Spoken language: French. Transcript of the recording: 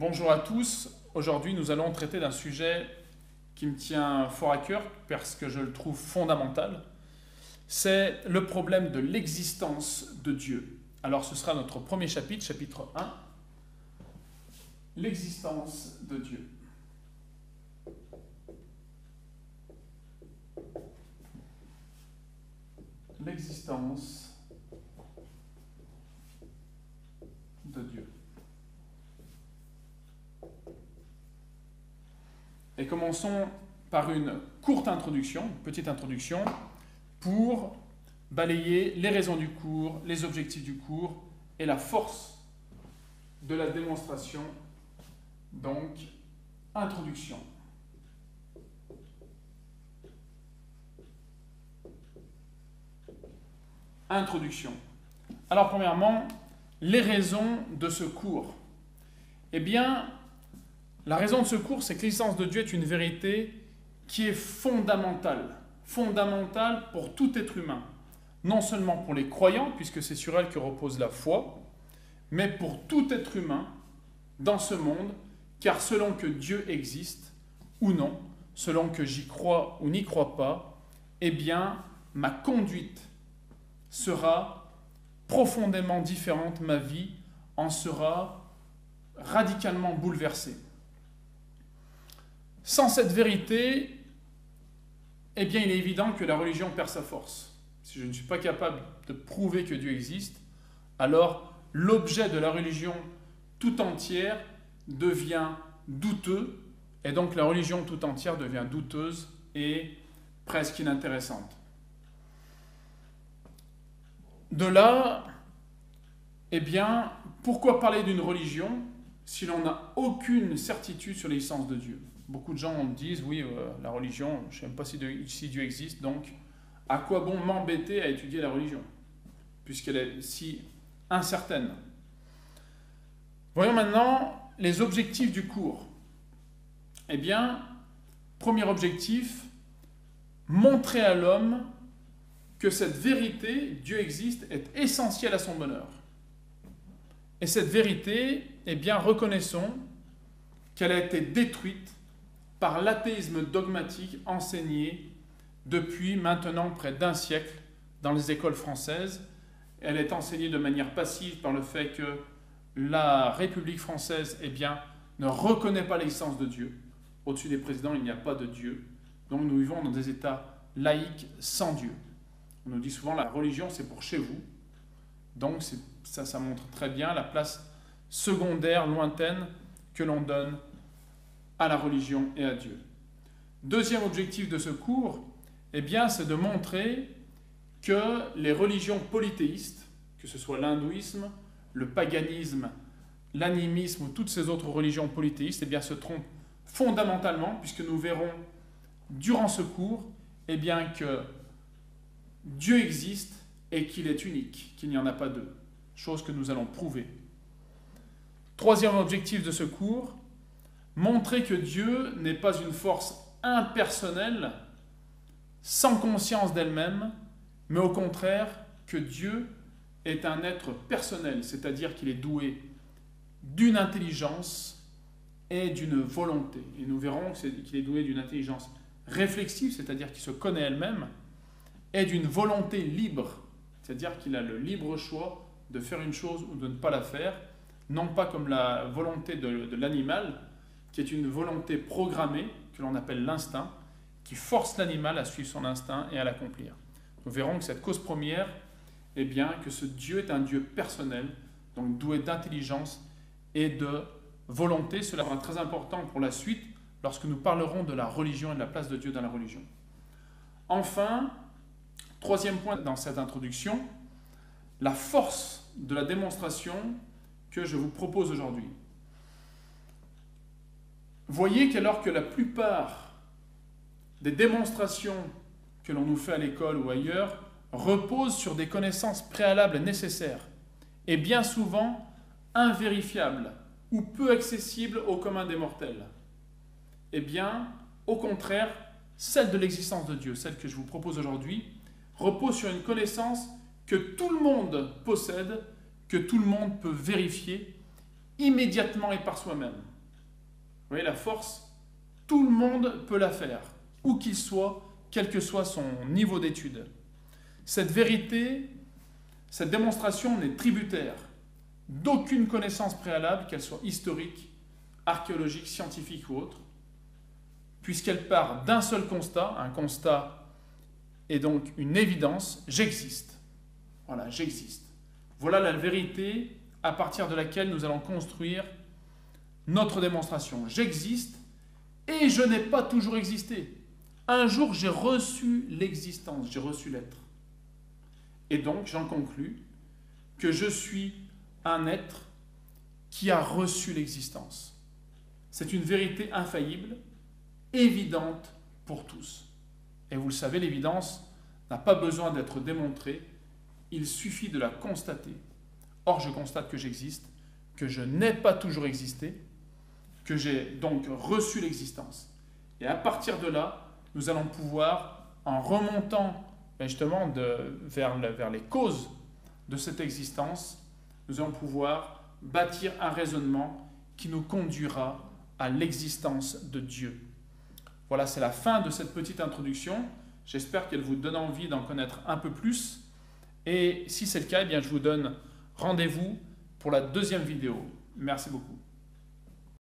Bonjour à tous. Aujourd'hui, nous allons traiter d'un sujet qui me tient fort à cœur parce que je le trouve fondamental. C'est le problème de l'existence de Dieu. Alors, ce sera notre premier chapitre, chapitre 1. L'existence de Dieu. L'existence de Dieu. Et commençons par une courte introduction, une petite introduction, pour balayer les raisons du cours, les objectifs du cours et la force de la démonstration. Donc, introduction. Introduction. Alors, premièrement, les raisons de ce cours. Eh bien, la raison de ce cours, c'est que l'existence de Dieu est une vérité qui est fondamentale pour tout être humain. Non seulement pour les croyants, puisque c'est sur elle que repose la foi, mais pour tout être humain dans ce monde, car selon que Dieu existe ou non, selon que j'y crois ou n'y crois pas, eh bien, ma conduite sera profondément différente, ma vie en sera radicalement bouleversée. Sans cette vérité, eh bien, il est évident que la religion perd sa force. Si je ne suis pas capable de prouver que Dieu existe, alors l'objet de la religion tout entière devient douteux, et donc la religion tout entière devient douteuse et presque inintéressante. De là, eh bien, pourquoi parler d'une religion si l'on n'a aucune certitude sur l'existence de Dieu ? Beaucoup de gens disent, oui, la religion, je ne sais même pas si Dieu existe, donc à quoi bon m'embêter à étudier la religion, puisqu'elle est si incertaine. Voyons maintenant les objectifs du cours. Eh bien, premier objectif, montrer à l'homme que cette vérité, Dieu existe, est essentielle à son bonheur. Et cette vérité, eh bien, reconnaissons qu'elle a été détruite par l'athéisme dogmatique enseigné depuis maintenant près d'un siècle dans les écoles françaises. Elle est enseignée de manière passive par le fait que la République française, eh bien, ne reconnaît pas l'existence de Dieu. Au-dessus des présidents, il n'y a pas de Dieu. Donc nous vivons dans des États laïques sans Dieu. On nous dit souvent la religion, c'est pour chez vous. Donc ça montre très bien la place secondaire, lointaine, que l'on donne à la religion et à Dieu. Deuxième objectif de ce cours, eh bien, c'est de montrer que les religions polythéistes, que ce soit l'hindouisme, le paganisme, l'animisme ou toutes ces autres religions polythéistes, eh bien, se trompent fondamentalement, puisque nous verrons durant ce cours, eh bien, que Dieu existe et qu'il est unique, qu'il n'y en a pas deux, chose que nous allons prouver. Troisième objectif de ce cours, montrer que Dieu n'est pas une force impersonnelle, sans conscience d'elle-même, mais au contraire que Dieu est un être personnel, c'est-à-dire qu'il est doué d'une intelligence et d'une volonté. Et nous verrons qu'il est doué d'une intelligence réflexive, c'est-à-dire qu'il se connaît elle-même, et d'une volonté libre, c'est-à-dire qu'il a le libre choix de faire une chose ou de ne pas la faire, non pas comme la volonté de l'animal, qui est une volonté programmée, que l'on appelle l'instinct, qui force l'animal à suivre son instinct et à l'accomplir. Nous verrons que cette cause première, eh bien, que ce Dieu est un Dieu personnel, donc doué d'intelligence et de volonté. Cela sera très important pour la suite, lorsque nous parlerons de la religion et de la place de Dieu dans la religion. Enfin, troisième point dans cette introduction, la force de la démonstration que je vous propose aujourd'hui. Voyez qu'alors que la plupart des démonstrations que l'on nous fait à l'école ou ailleurs reposent sur des connaissances préalables nécessaires et bien souvent invérifiables ou peu accessibles au commun des mortels, eh bien, au contraire, celle de l'existence de Dieu, celle que je vous propose aujourd'hui, repose sur une connaissance que tout le monde possède, que tout le monde peut vérifier, immédiatement et par soi-même. Vous voyez, la force, tout le monde peut la faire, où qu'il soit, quel que soit son niveau d'étude. Cette vérité, cette démonstration n'est tributaire d'aucune connaissance préalable, qu'elle soit historique, archéologique, scientifique ou autre, puisqu'elle part d'un seul constat, un constat est donc une évidence, j'existe. Voilà, j'existe. Voilà la vérité à partir de laquelle nous allons construire notre démonstration. J'existe et je n'ai pas toujours existé. Un jour, j'ai reçu l'existence, j'ai reçu l'être. Et donc, j'en conclus que je suis un être qui a reçu l'existence. C'est une vérité infaillible, évidente pour tous. Et vous le savez, l'évidence n'a pas besoin d'être démontrée, il suffit de la constater. Or, je constate que j'existe, que je n'ai pas toujours existé, que j'ai donc reçu l'existence. Et à partir de là, nous allons pouvoir, en remontant justement vers les causes de cette existence, nous allons pouvoir bâtir un raisonnement qui nous conduira à l'existence de Dieu. Voilà, c'est la fin de cette petite introduction. J'espère qu'elle vous donne envie d'en connaître un peu plus. Et si c'est le cas, eh bien, je vous donne rendez-vous pour la deuxième vidéo. Merci beaucoup.